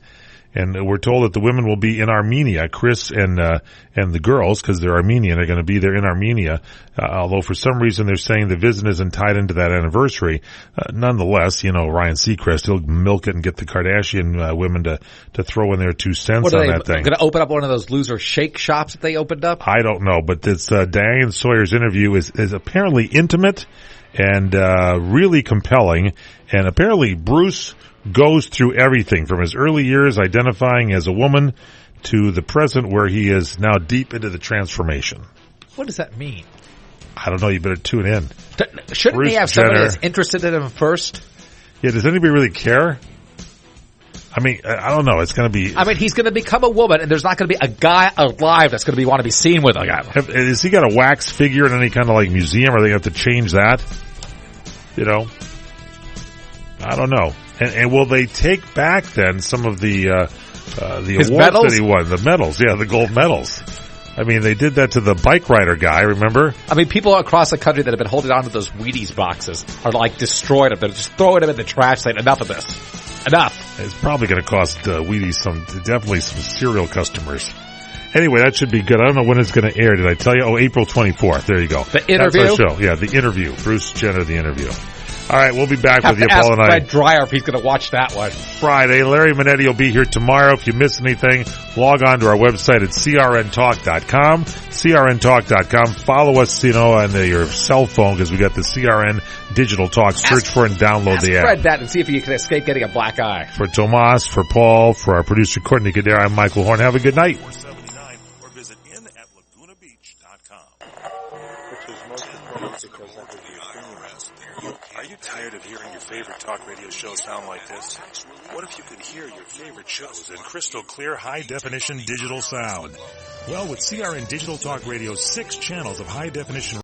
And we're told that the women will be in Armenia. Chris and the girls, because they're Armenian, are going to be there in Armenia. Although for some reason they're saying the visit isn't tied into that anniversary. Nonetheless, Ryan Seacrest, he'll milk it and get the Kardashian women to throw in their 2 cents on that thing. Going to open up one of those loser shake shops that they opened up? I don't know, but this Diane Sawyer's interview is apparently intimate and really compelling. And apparently Bruce goes through everything from his early years identifying as a woman to the present where he is now deep into the transformation. What does that mean? I don't know. You better tune in. Shouldn't Bruce he have somebody that's interested in him first? Yeah, does anybody really care? I don't know. It's going to be... he's going to become a woman, and there's not going to be a guy alive that's going to want to be seen with a guy. Has he got a wax figure in any kind of museum? Or are they going to have to change that? I don't know. And will they take back then some of the awards medals? that he won? The medals, the gold medals. They did that to the bike rider guy, remember? People across the country that have been holding on to those Wheaties boxes are destroyed them. They're just throwing them in the trash saying, enough of this. Enough. It's probably going to cost Wheaties definitely some cereal customers. Anyway, that should be good. I don't know when it's going to air. Did I tell you? Oh, April 24th. There you go. The interview? That's our show. Yeah, The Interview. Bruce Jenner, The Interview. All right, we'll be back with you, Paul and I. Fred Dreyer if he's going to watch that one. Friday. Larry Minetti will be here tomorrow. If you miss anything, log on to our website at crntalk.com. crntalk.com. Follow us, on your cell phone because we got the CRN Digital Talk. Search for and download the app. Fred that and see if you can escape getting a black eye. For Tomas, for Paul, for our producer Courtney Kadar, I'm Michael Horn. Have a good night. Or visit in@lagunabeach.com. Are you tired of hearing your favorite talk radio show sound like this? What if you could hear your favorite shows in crystal clear, high-definition digital sound? Well, with CRN Digital Talk Radio's 6 channels of high-definition